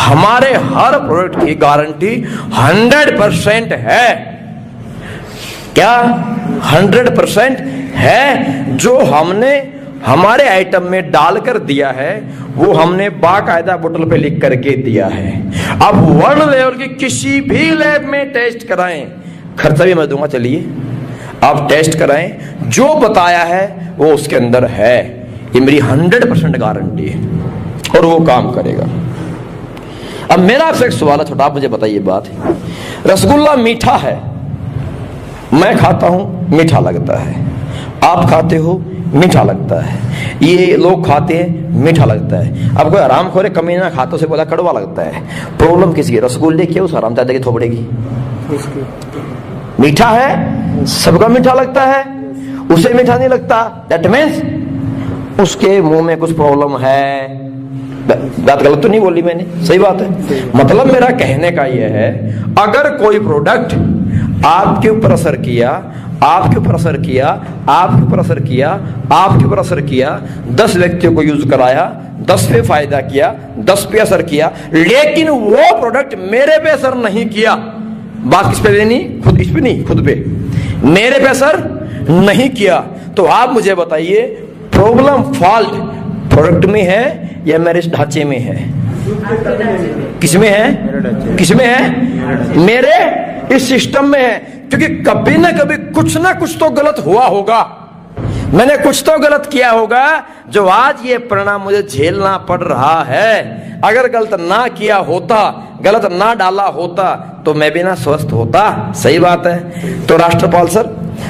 हमारे हर प्रोडक्ट की गारंटी 100% है। क्या 100% है? जो हमने हमारे आइटम में डालकर दिया है वो हमने बाकायदा बोतल पे लिख करके दिया है। अब वर्ल्ड लेवल की किसी भी लैब में टेस्ट कराएं, खर्चा भी मैं दूंगा, चलिए आप टेस्ट कराएं, जो बताया है वो उसके अंदर है। ये मेरी 100% गारंटी है और वो काम करेगा। अब मेरा आपसे एक सवाल है छोटा, आप मुझे बताइए बात। रसगुल्ला मीठा है, मैं खाता हूं मीठा लगता है, आप खाते हो मीठा लगता है, ये लोग खाते हैं मीठा लगता है। अब कोई आराम खोरे कमीना खातों से बोला कड़वा लगता है, प्रॉब्लम किसकी? रसगुल्ले की, उस हरामजादे की थोपड़े की? मीठा है, सबका मीठा लगता है, उसे मीठा नहीं लगता, दैट मीन्स उसके मुंह में कुछ प्रॉब्लम है। बात गलत तो नहीं बोली मैंने, सही बात है। मतलब मेरा कहने का यह है, अगर कोई प्रोडक्ट आपके ऊपर असर किया, आपके ऊपर असर किया, आपके ऊपर असर किया, आपके ऊपर असर किया, 10 व्यक्तियों को यूज कराया, 10 पे फायदा किया, 10 पे असर किया, लेकिन वो प्रोडक्ट मेरे पे असर नहीं किया, बात किस पे देनी? खुद, इस पे नहीं, खुद पे, मेरे पे असर नहीं किया, तो आप मुझे बताइए प्रॉब्लम फॉल्ट प्रोडक्ट में है या मेरे इस ढांचे में है? किसमें है? किसमें है? मेरे इस सिस्टम में है। क्योंकि कभी ना कभी कुछ ना कुछ तो गलत हुआ होगा, मैंने कुछ तो गलत किया होगा जो आज ये परिणाम मुझे झेलना पड़ रहा है। अगर गलत ना किया होता, गलत ना डाला होता तो मैं भी ना स्वस्थ होता। सही बात है। तो राष्ट्रपाल सर,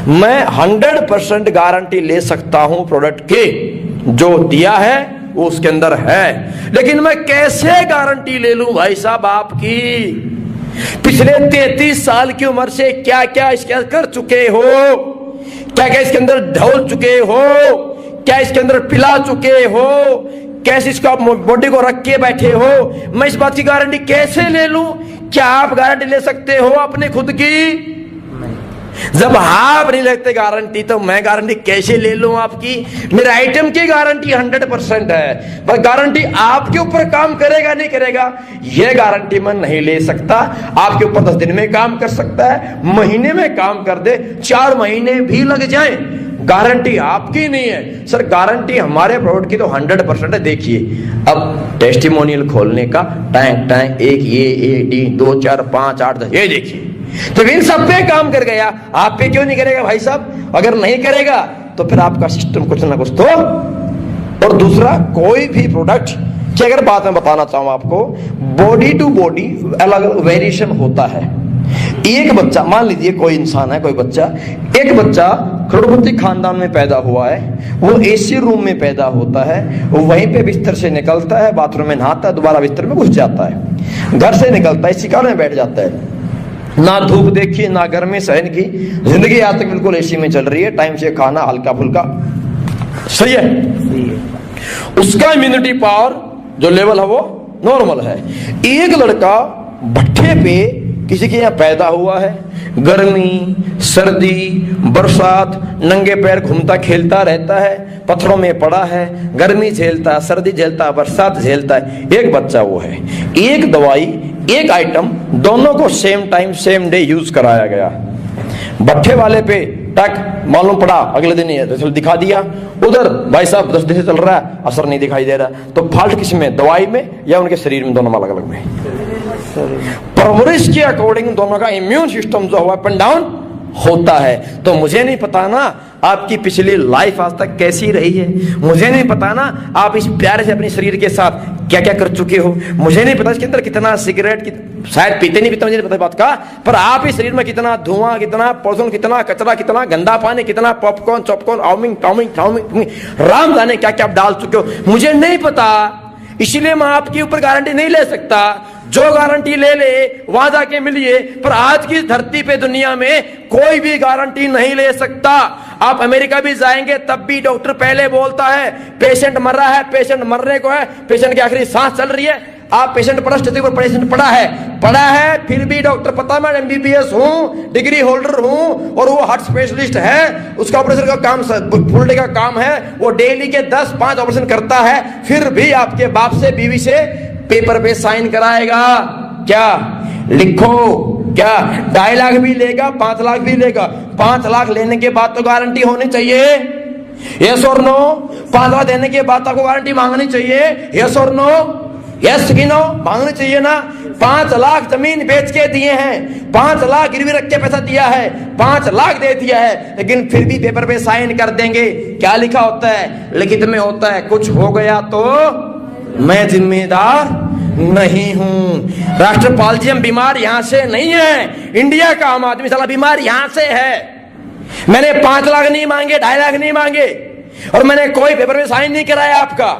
मैं 100% गारंटी ले सकता हूं प्रोडक्ट की, जो दिया है वो उसके अंदर है, लेकिन मैं कैसे गारंटी ले लूं भाई साहब आपकी? पिछले 33 साल की उम्र से क्या क्या इसके अंदर कर चुके हो, क्या क्या इसके अंदर ढोल चुके हो, क्या इसके अंदर पिला चुके हो, कैसे इसको आप बॉडी को रख के बैठे हो, मैं इस बात की गारंटी कैसे ले लूं? क्या आप गारंटी ले सकते हो अपने खुद की? जब आप नहीं लेते गारंटी तो मैं गारंटी कैसे ले लूं आपकी? मेरे आइटम की गारंटी 100% है, पर गारंटी आपके ऊपर काम करेगा नहीं करेगा यह गारंटी मैं नहीं ले सकता। आपके ऊपर 10 दिन में काम कर सकता है, महीने में काम कर दे, 4 महीने भी लग जाए, गारंटी आपकी नहीं है। सर गारंटी हमारे प्रोडक्ट की तो 100% है। देखिए अब टेस्टिमोनियल खोलने का टैंक टैंक, एक ये, एक डी, 2 4 5 8 10, ये देखिए, तो इन सब पे काम कर गया, आप पे क्यों नहीं करेगा भाई साहब? अगर नहीं करेगा तो फिर आपका सिस्टम कुछ ना कुछ तो। और दूसरा, कोई भी प्रोडक्ट की अगर बात मैं बताना चाहूं आपको, बॉडी टू बॉडी अलग अलग वेरिएशन होता है। एक बच्चा, मान लीजिए कोई इंसान है, कोई बच्चा, एक बच्चा करोड़पति खानदान में पैदा हुआ है, वो एसी रूम में पैदा होता है, वो वहीं पे बिस्तर से निकलता है, बाथरूम में नहाता है, दोबारा बिस्तर में घुस जाता है, घर से निकलता है, शिकार में बैठ जाता है, ना धूप देखी ना गर्मी सहन की, जिंदगी आज तक बिल्कुल एसी में चल रही है, टाइम से खाना हल्का फुल्का, सही है। उसका इम्यूनिटी पावर जो लेवल है वो नॉर्मल है। एक लड़का भट्ठे पे किसी के यहाँ पैदा हुआ है, गर्मी सर्दी बरसात, नंगे पैर घूमता खेलता रहता है, पत्थरों में पड़ा है, गर्मी झेलता, सर्दी झेलता, बरसात झेलता है, एक बच्चा वो है। एक दवाई, एक आइटम, दोनों को same time same day use कराया गया। भट्ठे वाले पे टक मालूम पड़ा, अगले दिन रिजल्ट दिखा दिया, उधर भाई साहब 10 दिन से चल रहा है, असर नहीं दिखाई दे रहा। तो फॉल्ट किसमें? दवाई में या उनके शरीर में? दोनों अलग अलग में। परवरिश के अकॉर्डिंग दोनों का इम्यून सिस्टम जो हुआ अप एंड डाउन होता है। तो मुझे नहीं पता ना आपकी पिछली लाइफ आज तक कैसी रही है, मुझे नहीं पता ना आप इस प्यारे से अपने शरीर के साथ क्या क्या कर चुके हो, मुझे नहीं पता इसके अंदर कितना सिगरेट, शायद पीते नहीं पीते, मुझे नहीं पता बात का, पर आप इस शरीर में कितना धुआं, कितना पॉल्यूशन, कितना कचरा, कितना गंदा पानी, कितना पॉपकॉर्न चॉपकॉर्न, आउमिंग टाउमिंग, राम जाने क्या क्या आप डाल चुके हो, मुझे नहीं पता। इसलिए मैं आपके ऊपर गारंटी नहीं ले सकता। जो गारंटी ले ले वहां जाके मिलिए, पर आज की धरती पे दुनिया में कोई भी गारंटी नहीं ले सकता। आप अमेरिका भी जाएंगे तब भी डॉक्टर पहले बोलता है पेशेंट मर रहा है, पेशेंट मरने को है, पेशेंट की आखिरी सांस चल रही है, आप पेशेंट पड़ा, स्टेज पर पेशेंट पड़ा है, फिर भी डॉक्टर पता मैं एमबीबीएस हूं, डिग्री होल्डर हूं, और वो हार्ट स्पेशलिस्ट है, उसका ऑपरेशन का काम फुल डे का काम है, वो डेली के 10-5 ऑपरेशन करता है, फिर भी आपके बाप से बीवी से पेपर पे साइन कराएगा। क्या लिखो, क्या 2.5 लाख भी लेगा, 5 लाख भी लेगा। 5 लाख लेने के बाद तो गारंटी होनी चाहिए, यस और नो? 5 लाख देने के बाद आपको गारंटी मांगनी चाहिए, यस और नो? यस कि नो? मांगनी चाहिए ना। 5 लाख जमीन बेच के दिए हैं, 5 लाख गिरवी रख के पैसा दिया है, 5 लाख दे दिया है, लेकिन फिर भी पेपर पे साइन कर देंगे। क्या लिखा होता है? लिखित में होता है, कुछ हो गया तो मैं जिम्मेदार नहीं हूं। राष्ट्रपाल जी, हम बीमार यहां से नहीं है, इंडिया का आम आदमी साला बीमार यहां से है। मैंने 5 लाख नहीं मांगे, 2.5 लाख नहीं मांगे, और मैंने कोई पेपर में साइन नहीं कराया आपका।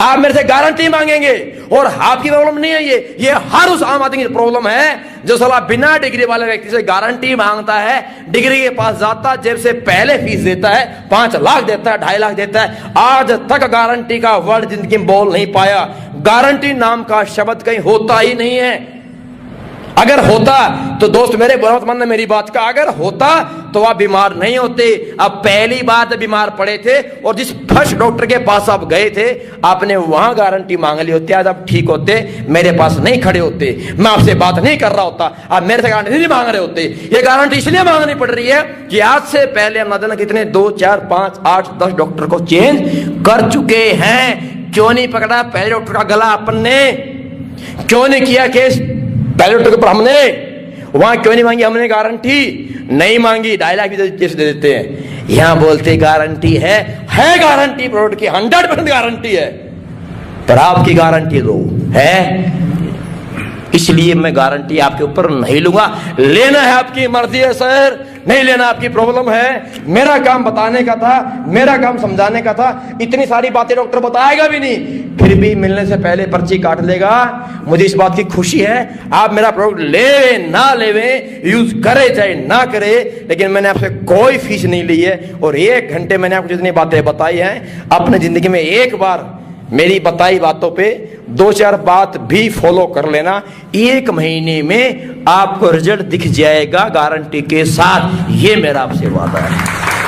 आप मेरे से गारंटी मांगेंगे, और आपकी प्रॉब्लम नहीं है ये हर उस आम आदमी की प्रॉब्लम है जो साला बिना डिग्री वाले व्यक्ति से गारंटी मांगता है। डिग्री के पास जाता, जेब से पहले फीस देता है, 5 लाख देता है, 2.5 लाख देता है, आज तक गारंटी का वर्ड जिंदगी में बोल नहीं पाया। गारंटी नाम का शब्द कहीं होता ही नहीं है। अगर होता तो दोस्त मेरे बुरा मत मानना मेरी बात का, अगर होता तो आप बीमार नहीं होते। अब पहली बार बीमार पड़े थे और जिस फर्स्ट डॉक्टर के पास आप गए थे, आपने वहां गारंटी मांग ली होती, आज आप ठीक होते, मेरे पास नहीं खड़े होते, मैं आपसे बात नहीं कर रहा होता, आप मेरे से गारंटी नहीं मांग रहे होते। ये गारंटी इसलिए मांगनी पड़ रही है कि आज से पहले हम ना जाने कितने 2, 4, 5, 8, 10 डॉक्टर को चेंज कर चुके हैं। क्यों नहीं पकड़ा पहले डॉक्टर का गला अपन ने? क्यों नहीं किया केस पहले डॉक्टर के ऊपर हमने? वहां क्यों नहीं मांगी हमने गारंटी? नहीं मांगी, 2.5 लाख भी दे देते हैं। यहां बोलते गारंटी है गारंटी प्रोडक्ट की 100% गारंटी है, पर आपकी गारंटी दो है, इसलिए मैं गारंटी आपके ऊपर नहीं लूंगा। लेना है आपकी मर्जी है सर, नहीं लेना आपकी प्रॉब्लम है। मेरा काम बताने का था, मेरा काम समझाने का था। इतनी सारी बातें डॉक्टर बताएगा भी नहीं, फिर भी मिलने से पहले पर्ची काट लेगा। मुझे इस बात की खुशी है, आप मेरा प्रोडक्ट ले ना लेवे, यूज करे चाहे ना करे, लेकिन मैंने आपसे कोई फीस नहीं ली है। और 1 घंटे मैंने आपको जितनी बातें बताई हैं, अपने जिंदगी में एक बार मेरी बताई बातों पे 2-4 बात भी फॉलो कर लेना, 1 महीने में आपको रिजल्ट दिख जाएगा गारंटी के साथ। ये मेरा आपसे वादा है।